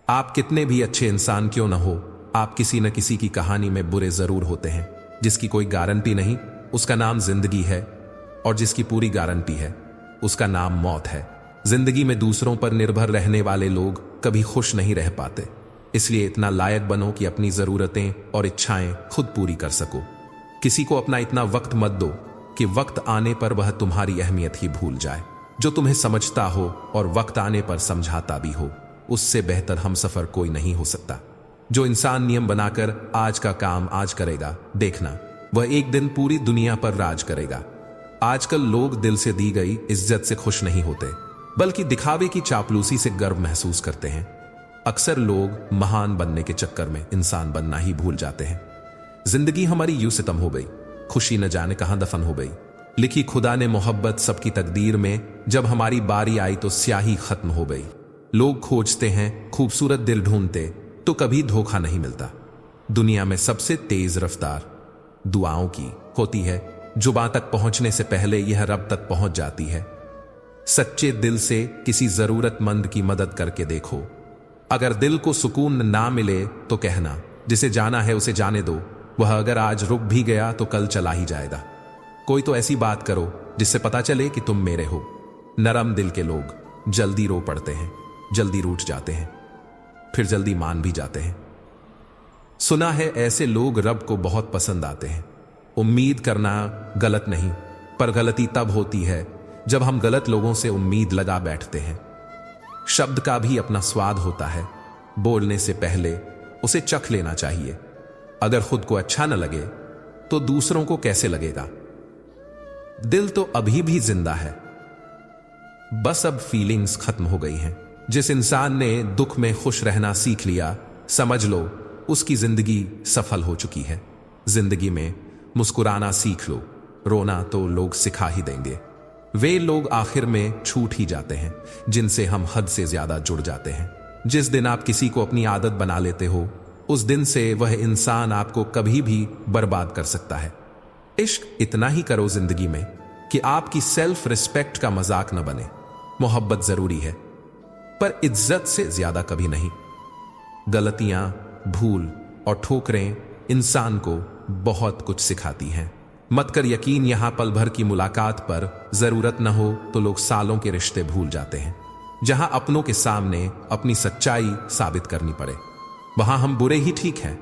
आप कितने भी अच्छे इंसान क्यों न हो, आप किसी न किसी की कहानी में बुरे जरूर होते हैं। जिसकी कोई गारंटी नहीं, उसका नाम जिंदगी है, और जिसकी पूरी गारंटी है, उसका नाम मौत है। जिंदगी में दूसरों पर निर्भर रहने वाले लोग कभी खुश नहीं रह पाते। इसलिए इतना लायक बनो कि अपनी जरूरतें और इच्छाएं खुद पूरी कर सको। किसी को अपना इतना वक्त मत दो कि वक्त आने पर वह तुम्हारी अहमियत ही भूल जाए। जो तुम्हें समझता हो और वक्त आने पर समझाता भी हो, उससे बेहतर हमसफर कोई नहीं हो सकता। जो इंसान नियम बनाकर आज का काम आज करेगा, देखना वह एक दिन पूरी दुनिया पर राज करेगा। आजकल लोग दिल से दी गई इज्जत से खुश नहीं होते, बल्कि दिखावे की चापलूसी से गर्व महसूस करते हैं। अक्सर लोग महान बनने के चक्कर में इंसान बनना ही भूल जाते हैं। जिंदगी हमारी यूं सितम हो गई, खुशी न जाने कहां दफन हो गई। लिखी खुदा ने मोहब्बत सबकी तकदीर में, जब हमारी बारी आई तो स्याही खत्म हो गई। लोग खोजते हैं खूबसूरत दिल ढूंढते, तो कभी धोखा नहीं मिलता। दुनिया में सबसे तेज रफ्तार दुआओं की होती है। जुबां तक पहुंचने से पहले यह रब तक पहुंच जाती है। सच्चे दिल से किसी जरूरतमंद की मदद करके देखो। अगर दिल को सुकून ना मिले तो कहना, जिसे जाना है उसे जाने दो। वह अगर आज रुक भी गया तो कल चला ही जाएगा। कोई तो ऐसी बात करो जिससे पता चले कि तुम मेरे हो। नरम दिल के लोग जल्दी रो पड़ते हैं, जल्दी रूठ जाते हैं, फिर जल्दी मान भी जाते हैं। सुना है ऐसे लोग रब को बहुत पसंद आते हैं। उम्मीद करना गलत नहीं, पर गलती तब होती है जब हम गलत लोगों से उम्मीद लगा बैठते हैं। शब्द का भी अपना स्वाद होता है। बोलने से पहले उसे चख लेना चाहिए। अगर खुद को अच्छा न लगे तो दूसरों को कैसे लगेगा। दिल तो अभी भी जिंदा है, बस अब फीलिंग्स खत्म हो गई हैं। जिस इंसान ने दुख में खुश रहना सीख लिया, समझ लो उसकी जिंदगी सफल हो चुकी है। जिंदगी में मुस्कुराना सीख लो, रोना तो लोग सिखा ही देंगे। वे लोग आखिर में छूट ही जाते हैं जिनसे हम हद से ज्यादा जुड़ जाते हैं। जिस दिन आप किसी को अपनी आदत बना लेते हो, उस दिन से वह इंसान आपको कभी भी बर्बाद कर सकता है। इश्क इतना ही करो जिंदगी में कि आपकी सेल्फ रिस्पेक्ट का मजाक न बने। मोहब्बत जरूरी है, पर इज्जत से ज्यादा कभी नहीं। गलतियां, भूल और ठोकरें इंसान को बहुत कुछ सिखाती हैं। मत कर यकीन यहां पल भर की मुलाकात पर, जरूरत न हो तो लोग सालों के रिश्ते भूल जाते हैं। जहां अपनों के सामने अपनी सच्चाई साबित करनी पड़े, वहां हम बुरे ही ठीक हैं।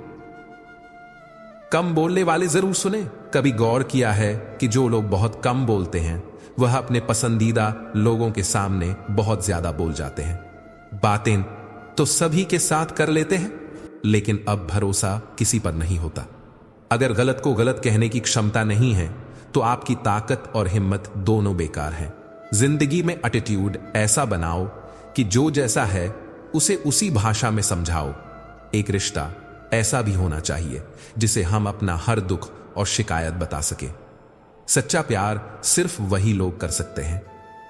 कम बोलने वाले जरूर सुने। कभी गौर किया है कि जो लोग बहुत कम बोलते हैं, वह अपने पसंदीदा लोगों के सामने बहुत ज्यादा बोल जाते हैं। बातें तो सभी के साथ कर लेते हैं, लेकिन अब भरोसा किसी पर नहीं होता। अगर गलत को गलत कहने की क्षमता नहीं है, तो आपकी ताकत और हिम्मत दोनों बेकार हैं। जिंदगी में एटीट्यूड ऐसा बनाओ कि जो जैसा है उसे उसी भाषा में समझाओ। एक रिश्ता ऐसा भी होना चाहिए जिसे हम अपना हर दुख और शिकायत बता सके। सच्चा प्यार सिर्फ वही लोग कर सकते हैं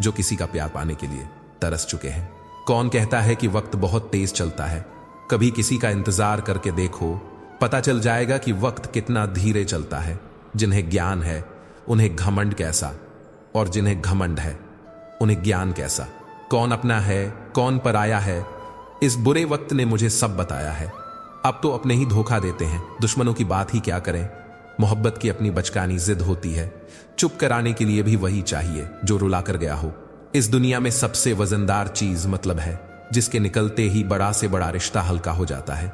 जो किसी का प्यार पाने के लिए तरस चुके हैं। कौन कहता है कि वक्त बहुत तेज चलता है? कभी किसी का इंतजार करके देखो, पता चल जाएगा कि वक्त कितना धीरे चलता है। जिन्हें ज्ञान है उन्हें घमंड कैसा, और जिन्हें घमंड है उन्हें ज्ञान कैसा। कौन अपना है कौन पराया है, इस बुरे वक्त ने मुझे सब बताया है। अब तो अपने ही धोखा देते हैं, दुश्मनों की बात ही क्या करें। मोहब्बत की अपनी बचकानी जिद होती है, चुप कराने के लिए भी वही चाहिए जो रुला कर गया हो। इस दुनिया में सबसे वजनदार चीज मतलब है, जिसके निकलते ही बड़ा से बड़ा रिश्ता हल्का हो जाता है।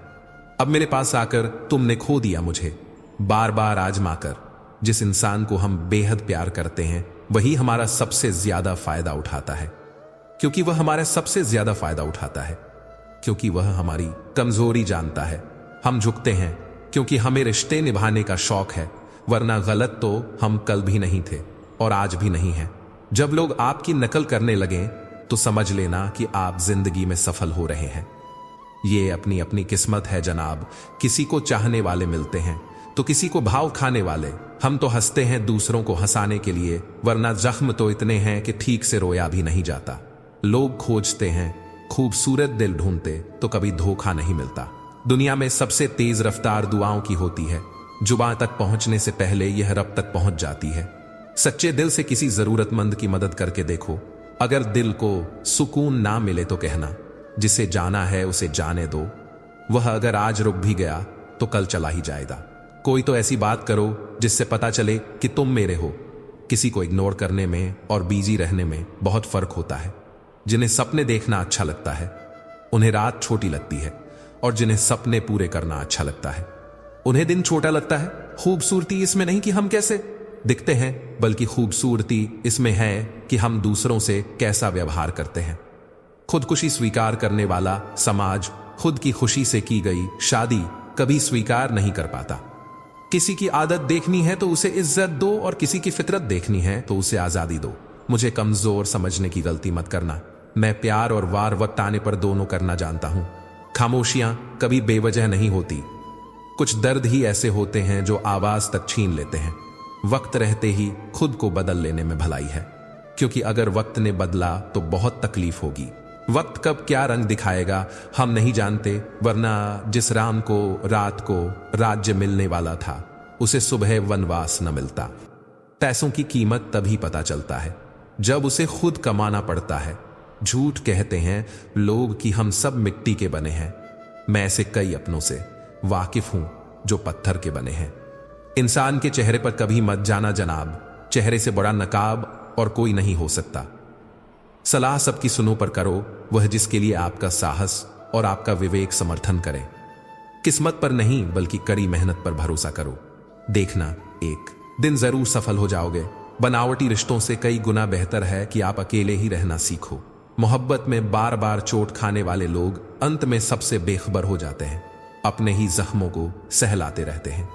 अब मेरे पास आकर तुमने खो दिया मुझे, बार बार आजमा कर। जिस इंसान को हम बेहद प्यार करते हैं, वही हमारा सबसे ज्यादा फायदा उठाता है। क्योंकि वह हमारा सबसे ज्यादा फायदा उठाता है, क्योंकि वह हमारी कमजोरी जानता है। हम झुकते हैं क्योंकि हमें रिश्ते निभाने का शौक है, वरना गलत तो हम कल भी नहीं थे और आज भी नहीं हैं। जब लोग आपकी नकल करने लगें तो समझ लेना कि आप जिंदगी में सफल हो रहे हैं। ये अपनी अपनी किस्मत है जनाब। किसी को चाहने वाले मिलते हैं तो किसी को भाव खाने वाले। हम तो हंसते हैं दूसरों को हंसाने के लिए, वरना जख्म तो इतने हैं कि ठीक से रोया भी नहीं जाता। लोग खोजते हैं खूबसूरत दिल ढूंढते, तो कभी धोखा नहीं मिलता। दुनिया में सबसे तेज रफ्तार दुआओं की होती है। जुबां तक पहुंचने से पहले यह रब तक पहुंच जाती है। सच्चे दिल से किसी जरूरतमंद की मदद करके देखो। अगर दिल को सुकून ना मिले तो कहना, जिसे जाना है उसे जाने दो। वह अगर आज रुक भी गया तो कल चला ही जाएगा। कोई तो ऐसी बात करो जिससे पता चले कि तुम मेरे हो। किसी को इग्नोर करने में और बिजी रहने में बहुत फर्क होता है। जिन्हें सपने देखना अच्छा लगता है उन्हें रात छोटी लगती है, और जिन्हें सपने पूरे करना अच्छा लगता है उन्हें दिन छोटा लगता है। खूबसूरती इसमें नहीं कि हम कैसे दिखते हैं, बल्कि खूबसूरती इसमें है कि हम दूसरों से कैसा व्यवहार करते हैं। खुदकुशी स्वीकार करने वाला समाज खुद की खुशी से की गई शादी कभी स्वीकार नहीं कर पाता। किसी की आदत देखनी है तो उसे इज्जत दो, और किसी की फितरत देखनी है तो उसे आजादी दो। मुझे कमजोर समझने की गलती मत करना। मैं प्यार और वार वक्त आने पर दोनों करना जानता हूं। खामोशियां कभी बेवजह नहीं होती। कुछ दर्द ही ऐसे होते हैं जो आवाज तक छीन लेते हैं। वक्त रहते ही खुद को बदल लेने में भलाई है, क्योंकि अगर वक्त ने बदला तो बहुत तकलीफ होगी। वक्त कब क्या रंग दिखाएगा हम नहीं जानते, वरना जिस राम को रात को राज्य मिलने वाला था उसे सुबह वनवास न मिलता। पैसों की कीमत तभी पता चलता है जब उसे खुद कमाना पड़ता है। झूठ कहते हैं लोग कि हम सब मिट्टी के बने हैं। मैं ऐसे कई अपनों से वाकिफ हूं जो पत्थर के बने हैं। इंसान के चेहरे पर कभी मत जाना जनाब, चेहरे से बड़ा नकाब और कोई नहीं हो सकता। सलाह सबकी सुनो पर करो वह जिसके लिए आपका साहस और आपका विवेक समर्थन करे। किस्मत पर नहीं बल्कि कड़ी मेहनत पर भरोसा करो। देखना एक दिन जरूर सफल हो जाओगे। बनावटी रिश्तों से कई गुना बेहतर है कि आप अकेले ही रहना सीखो। मोहब्बत में बार बार चोट खाने वाले लोग अंत में सबसे बेखबर हो जाते हैं। अपने ही जख्मों को सहलाते रहते हैं।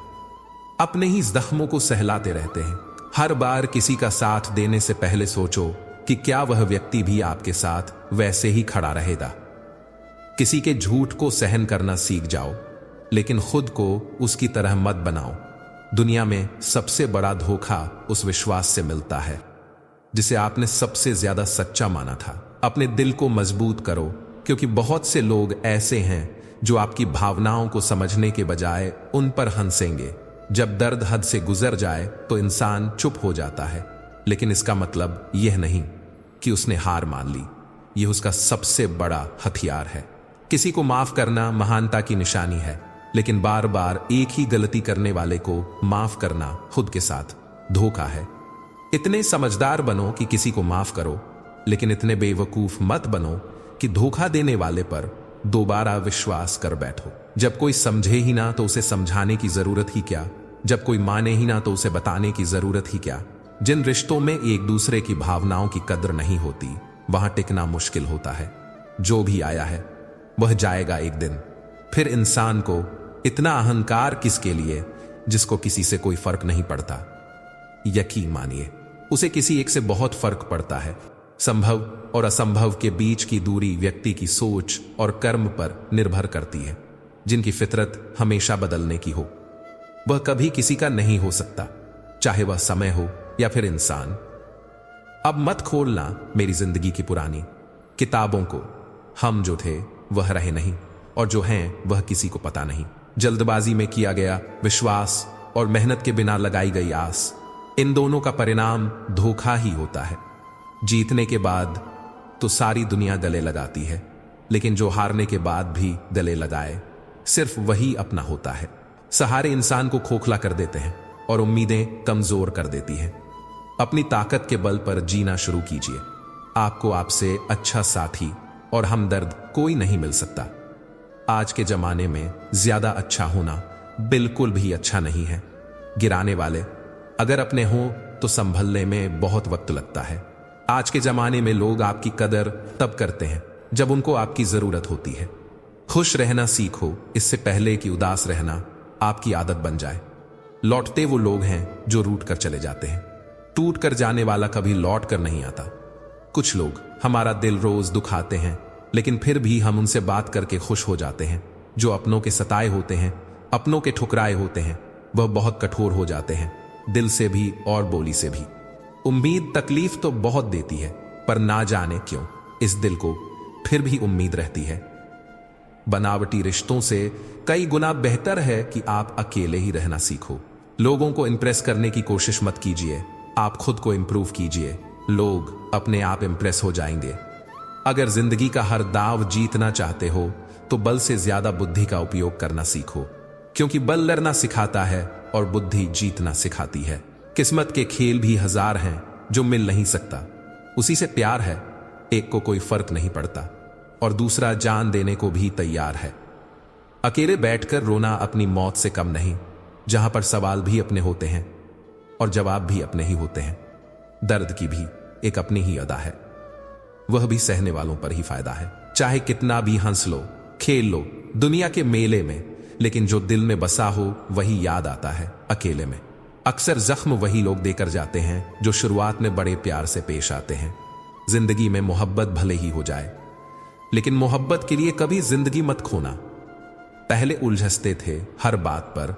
अपने ही जख्मों को सहलाते रहते हैं। हर बार किसी का साथ देने से पहले सोचो कि क्या वह व्यक्ति भी आपके साथ वैसे ही खड़ा रहेगा। किसी के झूठ को सहन करना सीख जाओ, लेकिन खुद को उसकी तरह मत बनाओ। दुनिया में सबसे बड़ा धोखा उस विश्वास से मिलता है जिसे आपने सबसे ज्यादा सच्चा माना था। अपने दिल को मजबूत करो, क्योंकि बहुत से लोग ऐसे हैं जो आपकी भावनाओं को समझने के बजाय उन पर हंसेंगे। जब दर्द हद से गुजर जाए तो इंसान चुप हो जाता है, लेकिन इसका मतलब यह नहीं कि उसने हार मान ली। यह उसका सबसे बड़ा हथियार है। किसी को माफ करना महानता की निशानी है, लेकिन बार बार एक ही गलती करने वाले को माफ करना खुद के साथ धोखा है। इतने समझदार बनो कि किसी को माफ करो, लेकिन इतने बेवकूफ मत बनो कि धोखा देने वाले पर दोबारा विश्वास कर बैठो। जब कोई समझे ही ना तो उसे समझाने की जरूरत ही क्या। जब कोई माने ही ना तो उसे बताने की जरूरत ही क्या। जिन रिश्तों में एक दूसरे की भावनाओं की कद्र नहीं होती वहां टिकना मुश्किल होता है। जो भी आया है वह जाएगा एक दिन। फिर इंसान को इतना अहंकार किसके लिए जिसको किसी से कोई फर्क नहीं पड़ता। यकीन मानिए उसे किसी एक से बहुत फर्क पड़ता है। संभव और असंभव के बीच की दूरी व्यक्ति की सोच और कर्म पर निर्भर करती है। जिनकी फितरत हमेशा बदलने की हो वह कभी किसी का नहीं हो सकता, चाहे वह समय हो या फिर इंसान। अब मत खोलना मेरी जिंदगी की पुरानी किताबों को। हम जो थे वह रहे नहीं, और जो हैं वह किसी को पता नहीं। जल्दबाजी में किया गया विश्वास और मेहनत के बिना लगाई गई आस, इन दोनों का परिणाम धोखा ही होता है। जीतने के बाद तो सारी दुनिया गले लगाती है, लेकिन जो हारने के बाद भी गले लगाए सिर्फ वही अपना होता है। सहारे इंसान को खोखला कर देते हैं और उम्मीदें कमजोर कर देती हैं। अपनी ताकत के बल पर जीना शुरू कीजिए। आपको आपसे अच्छा साथी और हमदर्द कोई नहीं मिल सकता। आज के जमाने में ज्यादा अच्छा होना बिल्कुल भी अच्छा नहीं है। गिराने वाले अगर अपने हों तो संभलने में बहुत वक्त लगता है। आज के जमाने में लोग आपकी कदर तब करते हैं जब उनको आपकी जरूरत होती है। खुश रहना सीखो, इससे पहले कि उदास रहना आपकी आदत बन जाए। लौटते वो लोग हैं जो रूठ कर चले जाते हैं। टूट कर जाने वाला कभी लौट कर नहीं आता। कुछ लोग हमारा दिल रोज दुखाते हैं, लेकिन फिर भी हम उनसे बात करके खुश हो जाते हैं। जो अपनों के सताए होते हैं, अपनों के ठुकराए होते हैं, वह बहुत कठोर हो जाते हैं, दिल से भी और बोली से भी। उम्मीद तकलीफ तो बहुत देती है, पर ना जाने क्यों इस दिल को फिर भी उम्मीद रहती है। बनावटी रिश्तों से कई गुना बेहतर है कि आप अकेले ही रहना सीखो। लोगों को इंप्रेस करने की कोशिश मत कीजिए, आप खुद को इंप्रूव कीजिए। लोग अपने आप इंप्रेस हो जाएंगे। अगर जिंदगी का हर दाव जीतना चाहते हो तो बल से ज्यादा बुद्धि का उपयोग करना सीखो, क्योंकि बल लड़ना सिखाता है और बुद्धि जीतना सिखाती है। किस्मत के खेल भी हजार हैं जो मिल नहीं सकता। उसी से प्यार है, एक को कोई फर्क नहीं पड़ता और दूसरा जान देने को भी तैयार है। अकेले बैठकर रोना अपनी मौत से कम नहीं, जहां पर सवाल भी अपने होते हैं और जवाब भी अपने ही होते हैं। दर्द की भी एक अपनी ही अदा है, वह भी सहने वालों पर ही फायदा है। चाहे कितना भी हंस लो, खेल लो दुनिया के मेले में, लेकिन जो दिल में बसा हो वही याद आता है अकेले में। अक्सर जख्म वही लोग देकर जाते हैं जो शुरुआत में बड़े प्यार से पेश आते हैं। जिंदगी में मोहब्बत भले ही हो जाए, लेकिन मोहब्बत के लिए कभी जिंदगी मत खोना। पहले उलझते थे हर बात पर,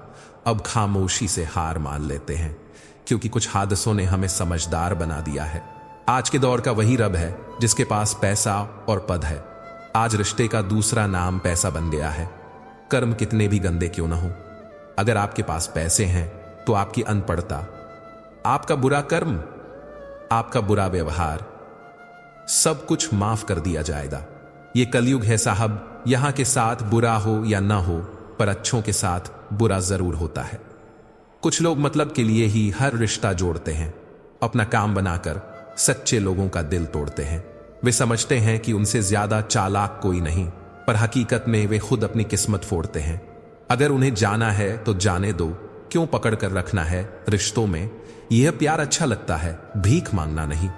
अब खामोशी से हार मान लेते हैं, क्योंकि कुछ हादसों ने हमें समझदार बना दिया है। आज के दौर का वही रब है जिसके पास पैसा और पद है। आज रिश्ते का दूसरा नाम पैसा बन गया है। कर्म कितने भी गंदे क्यों ना हो, अगर आपके पास पैसे हैं तो आपकी अनपढ़ता, आपका बुरा कर्म, आपका बुरा व्यवहार, सब कुछ माफ कर दिया जाएगा। ये कलयुग है साहब, यहां के साथ बुरा हो या ना हो, पर अच्छों के साथ बुरा जरूर होता है। कुछ लोग मतलब के लिए ही हर रिश्ता जोड़ते हैं, अपना काम बनाकर सच्चे लोगों का दिल तोड़ते हैं। वे समझते हैं कि उनसे ज्यादा चालाक कोई नहीं, पर हकीकत में वे खुद अपनी किस्मत फोड़ते हैं। अगर उन्हें जाना है तो जाने दो, क्यों पकड़ कर रखना है रिश्तों में। यह प्यार अच्छा लगता है, भीख मांगना नहीं।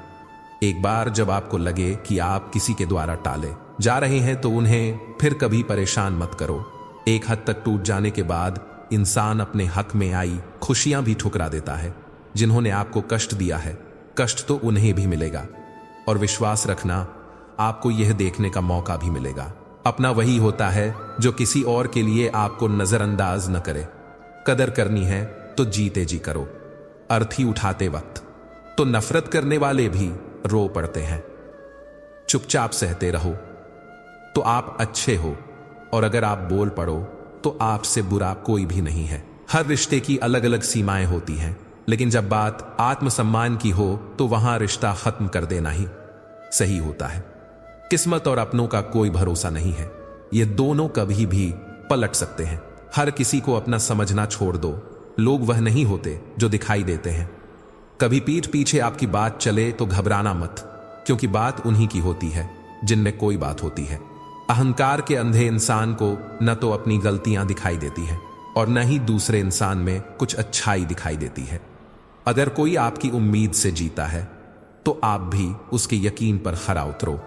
एक बार जब आपको लगे कि आप किसी के द्वारा टाले जा रहे हैं तो उन्हें फिर कभी परेशान मत करो। एक हद तक टूट जाने के बाद इंसान अपने हक में आई खुशियां भी ठुकरा देता है। जिन्होंने आपको कष्ट दिया है, कष्ट तो उन्हें भी मिलेगा, और विश्वास रखना आपको यह देखने का मौका भी मिलेगा। अपना वही होता है जो किसी और के लिए आपको नजरअंदाज न करे। कदर करनी है तो जीते जी करो, अर्थी उठाते वक्त तो नफरत करने वाले भी रो पड़ते हैं। चुपचाप सहते रहो तो आप अच्छे हो, और अगर आप बोल पड़ो तो आपसे बुरा कोई भी नहीं है। हर रिश्ते की अलग अलग सीमाएं होती हैं, लेकिन जब बात आत्मसम्मान की हो तो वहां रिश्ता खत्म कर देना ही सही होता है। किस्मत और अपनों का कोई भरोसा नहीं है, ये दोनों कभी भी पलट सकते हैं। हर किसी को अपना समझना छोड़ दो। लोग वह नहीं होते जो दिखाई देते हैं। कभी पीठ पीछे आपकी बात चले तो घबराना मत, क्योंकि बात उन्हीं की होती है जिनमें कोई बात होती है। अहंकार के अंधे इंसान को न तो अपनी गलतियां दिखाई देती हैं और न ही दूसरे इंसान में कुछ अच्छाई दिखाई देती है। अगर कोई आपकी उम्मीद से जीता है तो आप भी उसके यकीन पर खरा उतरो,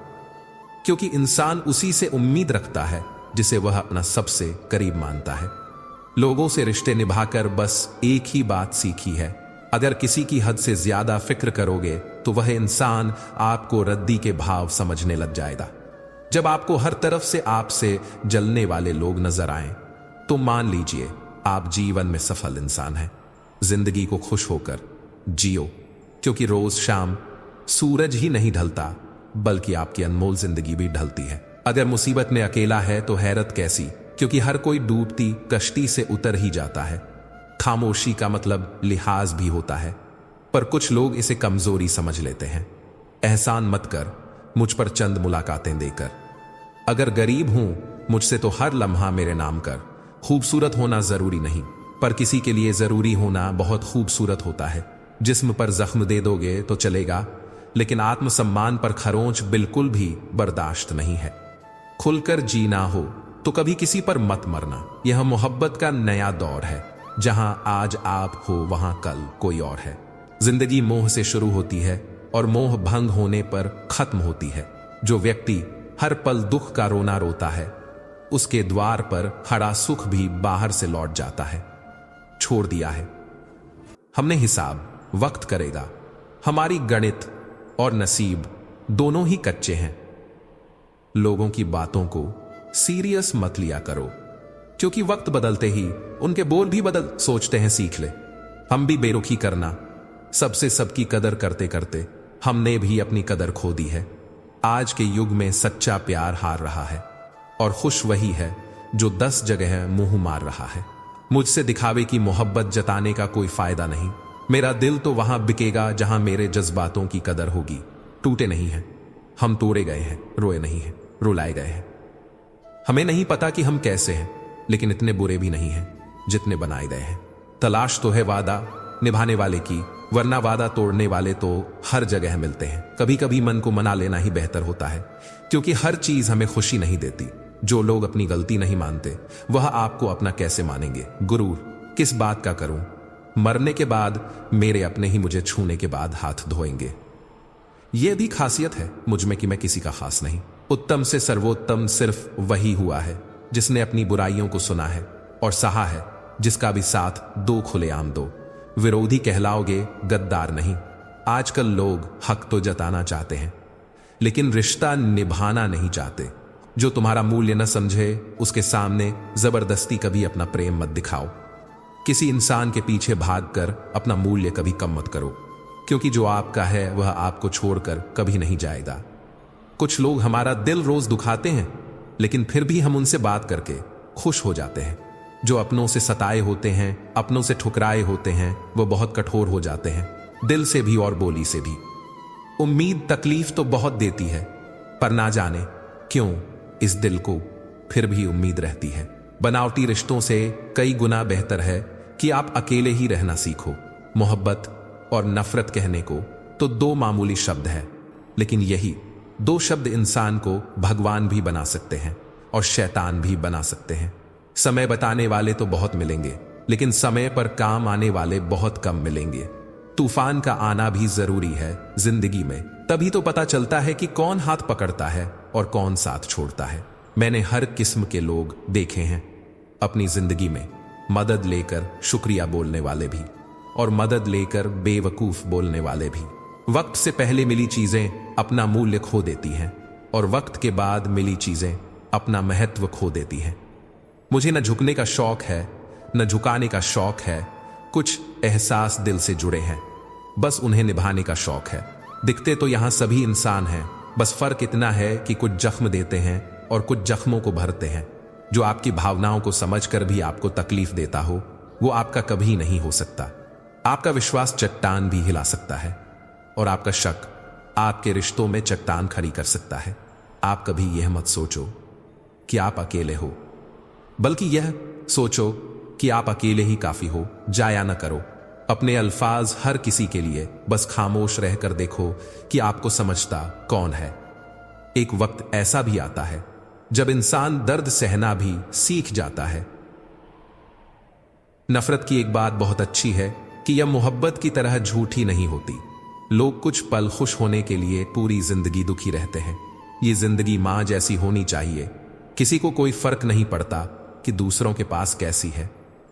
क्योंकि इंसान उसी से उम्मीद रखता है जिसे वह अपना सबसे करीब मानता है। लोगों से रिश्ते निभाकर बस एक ही बात सीखी है, अगर किसी की हद से ज्यादा फिक्र करोगे तो वह इंसान आपको रद्दी के भाव समझने लग जाएगा। जब आपको हर तरफ से आपसे जलने वाले लोग नजर आएं, तो मान लीजिए आप जीवन में सफल इंसान हैं। जिंदगी को खुश होकर जियो, क्योंकि रोज शाम सूरज ही नहीं ढलता, बल्कि आपकी अनमोल जिंदगी भी ढलती है। अगर मुसीबत में अकेला है तो हैरत कैसी, क्योंकि हर कोई डूबती कश्ती से उतर ही जाता है। खामोशी का मतलब लिहाज भी होता है, पर कुछ लोग इसे कमजोरी समझ लेते हैं। एहसान मत कर मुझ पर चंद मुलाकातें देकर। अगर गरीब हूं मुझसे तो हर लम्हा मेरे नाम कर। खूबसूरत होना जरूरी नहीं, पर किसी के लिए जरूरी होना बहुत खूबसूरत होता है। जिस्म पर जख्म दे दोगे तो चलेगा, लेकिन आत्मसम्मान पर खरोंच बिल्कुल भी बर्दाश्त नहीं है। खुलकर जीना हो तो कभी किसी पर मत मरना। यह मोहब्बत का नया दौर है, जहां आज आप हो वहां कल कोई और है। जिंदगी मोह से शुरू होती है और मोह भंग होने पर खत्म होती है। जो व्यक्ति हर पल दुख का रोना रोता है, उसके द्वार पर खड़ा सुख भी बाहर से लौट जाता है। छोड़ दिया है हमने हिसाब, वक्त करेगा। हमारी गणित और नसीब दोनों ही कच्चे हैं। लोगों की बातों को सीरियस मत लिया करो, क्योंकि वक्त बदलते ही उनके बोल भी बदल। सोचते हैं सीख ले, हम भी बेरुखी करना। सबसे सबकी कदर करते करते हमने भी अपनी कदर खो दी है। आज के युग में सच्चा प्यार हार रहा है, और खुश वही है जो 10 जगह मुंह मार रहा है। मुझसे दिखावे की मोहब्बत जताने का कोई फायदा नहीं। मेरा दिल तो वहां बिकेगा जहां मेरे जज्बातों की कदर होगी। टूटे नहीं हैं, हम तोड़े गए हैं, रोए नहीं हैं, रुलाए गए हैं। हमें नहीं पता कि हम कैसे हैं, लेकिन इतने बुरे भी नहीं हैं जितने बनाए गए हैं। तलाश तो है वादा निभाने वाले की, वरना वादा तोड़ने वाले तो हर जगह मिलते हैं। कभी कभी मन को मना लेना ही बेहतर होता है, क्योंकि हर चीज हमें खुशी नहीं देती। जो लोग अपनी गलती नहीं मानते, वह आपको अपना कैसे मानेंगे? गुरूर किस बात का करूं? मरने के बाद मेरे अपने ही मुझे छूने के बाद हाथ धोएंगे। यह भी खासियत है मुझ में कि मैं किसी का खास नहीं। उत्तम से सर्वोत्तम सिर्फ वही हुआ है जिसने अपनी बुराइयों को सुना है और सहा है, जिसका भी साथ दो खुलेआम दो। विरोधी कहलाओगे, गद्दार नहीं। आजकल लोग हक तो जताना चाहते हैं, लेकिन रिश्ता निभाना नहीं चाहते। जो तुम्हारा मूल्य न समझे, उसके सामने जबरदस्ती कभी अपना प्रेम मत दिखाओ। किसी इंसान के पीछे भागकर अपना मूल्य कभी कम मत करो, क्योंकि जो आपका है वह आपको छोड़कर कभी नहीं जाएगा। कुछ लोग हमारा दिल रोज दुखाते हैं, लेकिन फिर भी हम उनसे बात करके खुश हो जाते हैं। जो अपनों से सताए होते हैं, अपनों से ठुकराए होते हैं, वो बहुत कठोर हो जाते हैं, दिल से भी और बोली से भी। उम्मीद तकलीफ तो बहुत देती है, पर ना जाने क्यों इस दिल को फिर भी उम्मीद रहती है। बनावटी रिश्तों से कई गुना बेहतर है कि आप अकेले ही रहना सीखो। मोहब्बत और नफरत कहने को तो दो मामूली शब्द है, लेकिन यही दो शब्द इंसान को भगवान भी बना सकते हैं और शैतान भी बना सकते हैं। समय बताने वाले तो बहुत मिलेंगे, लेकिन समय पर काम आने वाले बहुत कम मिलेंगे। तूफान का आना भी जरूरी है जिंदगी में, तभी तो पता चलता है कि कौन हाथ पकड़ता है और कौन साथ छोड़ता है। मैंने हर किस्म के लोग देखे हैं अपनी जिंदगी में, मदद लेकर शुक्रिया बोलने वाले भी और मदद लेकर बेवकूफ बोलने वाले भी। वक्त से पहले मिली चीजें अपना मूल्य खो देती हैं और वक्त के बाद मिली चीजें अपना महत्व खो देती हैं। मुझे न झुकने का शौक है, न झुकाने का शौक है। कुछ एहसास दिल से जुड़े हैं, बस उन्हें निभाने का शौक है। दिखते तो यहां सभी इंसान हैं, बस फर्क इतना है कि कुछ जख्म देते हैं और कुछ जख्मों को भरते हैं। जो आपकी भावनाओं को समझकर भी आपको तकलीफ देता हो, वो आपका कभी नहीं हो सकता। आपका विश्वास चट्टान भी हिला सकता है और आपका शक आपके रिश्तों में चट्टान खड़ी कर सकता है। आप कभी यह मत सोचो कि आप अकेले हो, बल्कि यह सोचो कि आप अकेले ही काफी हो। जाया न करो अपने अल्फाज हर किसी के लिए, बस खामोश रहकर देखो कि आपको समझता कौन है। एक वक्त ऐसा भी आता है जब इंसान दर्द सहना भी सीख जाता है। नफरत की एक बात बहुत अच्छी है कि यह मोहब्बत की तरह झूठी नहीं होती। लोग कुछ पल खुश होने के लिए पूरी जिंदगी दुखी रहते हैं। ये जिंदगी मां जैसी होनी चाहिए। किसी को कोई फर्क नहीं पड़ता कि दूसरों के पास कैसी है।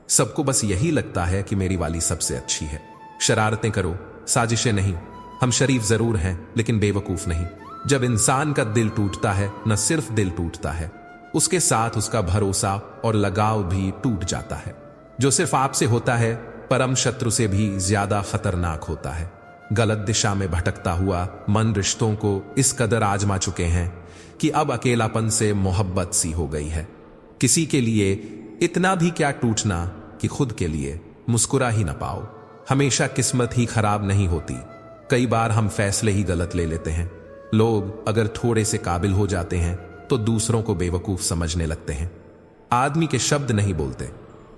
सबको बस यही लगता है कि मेरी वाली सबसे अच्छी है। शरारतें करो, साजिशें नहीं। हम शरीफ जरूर हैं, लेकिन बेवकूफ नहीं। जब इंसान का दिल टूटता है, न सिर्फ दिल टूटता है, उसके साथ उसका भरोसा और लगाव भी टूट जाता है। जो सिर्फ आपसे होता है, परम शत्रु से भी ज्यादा खतरनाक होता है। गलत दिशा में भटकता हुआ मन रिश्तों को इस कदर आजमा चुके हैं कि अब अकेलापन से मोहब्बत सी हो गई है। किसी के लिए इतना भी क्या टूटना कि खुद के लिए मुस्कुरा ही ना पाओ। हमेशा किस्मत ही खराब नहीं होती, कई बार हम फैसले ही गलत ले लेते हैं। लोग अगर थोड़े से काबिल हो जाते हैं तो दूसरों को बेवकूफ समझने लगते हैं। आदमी के शब्द नहीं बोलते,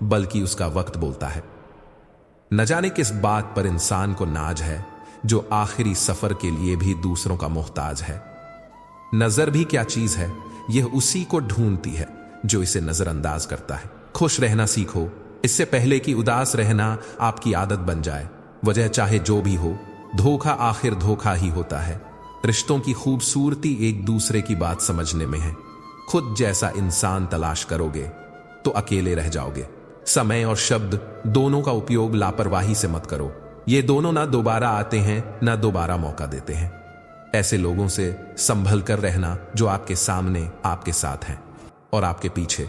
बल्कि उसका वक्त बोलता है। न जाने किस बात पर इंसान को नाज है, जो आखिरी सफर के लिए भी दूसरों का मोहताज है। नजर भी क्या चीज है, यह उसी को ढूंढती है जो इसे नजरअंदाज करता है। खुश रहना सीखो, इससे पहले कि उदास रहना आपकी आदत बन जाए। वजह चाहे जो भी हो, धोखा आखिर धोखा ही होता है। रिश्तों की खूबसूरती एक दूसरे की बात समझने में है। खुद जैसा इंसान तलाश करोगे तो अकेले रह जाओगे। समय और शब्द दोनों का उपयोग लापरवाही से मत करो। ये दोनों ना दोबारा आते हैं, ना दोबारा मौका देते हैं। ऐसे लोगों से संभल कर रहना जो आपके सामने आपके साथ हैं और आपके पीछे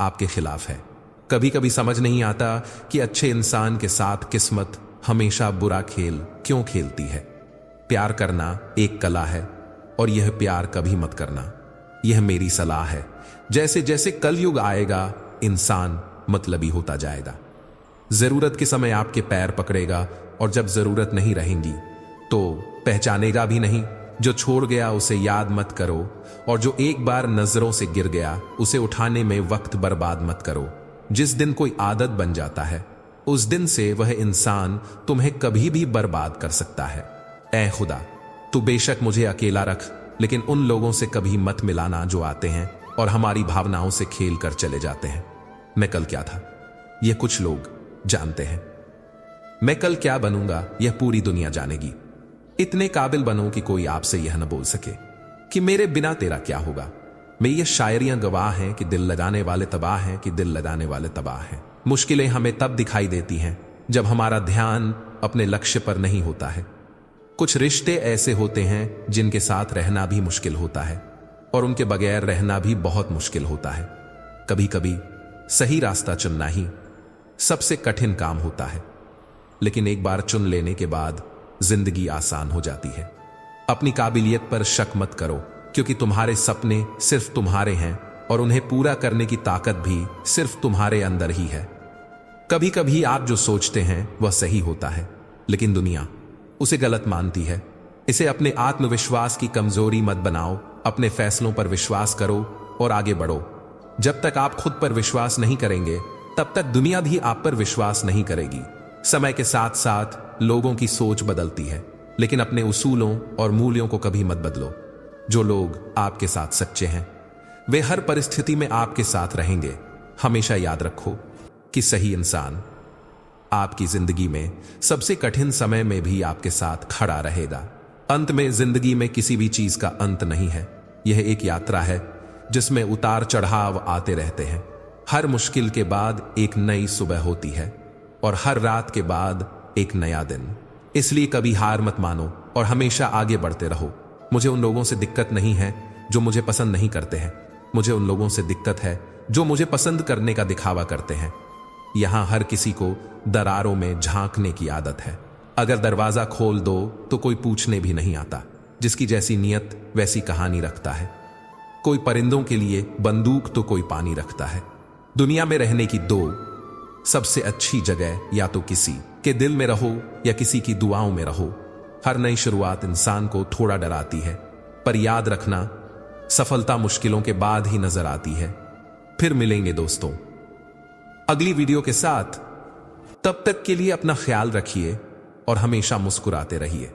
आपके खिलाफ है। कभी कभी समझ नहीं आता कि अच्छे इंसान के साथ किस्मत हमेशा बुरा खेल क्यों खेलती है। प्यार करना एक कला है और यह प्यार कभी मत करना, यह मेरी सलाह है। जैसे जैसे कलयुग आएगा, इंसान मतलबी होता जाएगा। जरूरत के समय आपके पैर पकड़ेगा और जब जरूरत नहीं रहेंगी तो पहचानेगा भी नहीं। जो छोड़ गया उसे याद मत करो, और जो एक बार नजरों से गिर गया उसे उठाने में वक्त बर्बाद मत करो। जिस दिन कोई आदत बन जाता है उस दिन से वह इंसान तुम्हें कभी भी बर्बाद कर सकता है। ऐ खुदा, तू बेशक मुझे अकेला रख, लेकिन उन लोगों से कभी मत मिलाना जो आते हैं और हमारी भावनाओं से खेल कर चले जाते हैं। मैं कल क्या था यह कुछ लोग जानते हैं, मैं कल क्या बनूंगा यह पूरी दुनिया जानेगी। इतने काबिल बनो कि कोई आपसे यह न बोल सके कि मेरे बिना तेरा क्या होगा। मैं ये शायरियां गवाह हैं कि दिल लगाने वाले तबाह हैं, कि दिल लगाने वाले तबाह हैं। मुश्किलें हमें तब दिखाई देती हैं जब हमारा ध्यान अपने लक्ष्य पर नहीं होता है। कुछ रिश्ते ऐसे होते हैं जिनके साथ रहना भी मुश्किल होता है और उनके बगैर रहना भी बहुत मुश्किल होता है। कभी कभी सही रास्ता चुनना ही सबसे कठिन काम होता है, लेकिन एक बार चुन लेने के बाद जिंदगी आसान हो जाती है। अपनी काबिलियत पर शक मत करो, क्योंकि तुम्हारे सपने सिर्फ तुम्हारे हैं और उन्हें पूरा करने की ताकत भी सिर्फ तुम्हारे अंदर ही है। कभी कभी आप जो सोचते हैं वह सही होता है, लेकिन दुनिया उसे गलत मानती है। इसे अपने आत्मविश्वास की कमजोरी मत बनाओ। अपने फैसलों पर विश्वास करो और आगे बढ़ो। जब तक आप खुद पर विश्वास नहीं करेंगे तब तक दुनिया भी आप पर विश्वास नहीं करेगी। समय के साथ साथ लोगों की सोच बदलती है, लेकिन अपने उसूलों और मूल्यों को कभी मत बदलो। जो लोग आपके साथ सच्चे हैं वे हर परिस्थिति में आपके साथ रहेंगे। हमेशा याद रखो कि सही इंसान आपकी जिंदगी में सबसे कठिन समय में भी आपके साथ खड़ा रहेगा। अंत में जिंदगी में किसी भी चीज का अंत नहीं है। यह एक यात्रा है जिसमें उतार चढ़ाव आते रहते हैं। हर मुश्किल के बाद एक नई सुबह होती है और हर रात के बाद एक नया दिन। इसलिए कभी हार मत मानो और हमेशा आगे बढ़ते रहो। मुझे उन लोगों से दिक्कत नहीं है जो मुझे पसंद नहीं करते हैं। मुझे उन लोगों से दिक्कत है जो मुझे पसंद करने का दिखावा करते हैं। यहां हर किसी को दरारों में झांकने की आदत है। अगर दरवाजा खोल दो तो कोई पूछने भी नहीं आता। जिसकी जैसी नियत वैसी कहानी रखता है। कोई परिंदों के लिए बंदूक तो कोई पानी रखता है। दुनिया में रहने की दो सबसे अच्छी जगह या तो किसी के दिल में रहो या किसी की दुआओं में रहो। हर नई शुरुआत इंसान को थोड़ा डराती है, पर याद रखना सफलता मुश्किलों के बाद ही नजर आती है। फिर मिलेंगे दोस्तों अगली वीडियो के साथ। तब तक के लिए अपना ख्याल रखिए और हमेशा मुस्कुराते रहिए।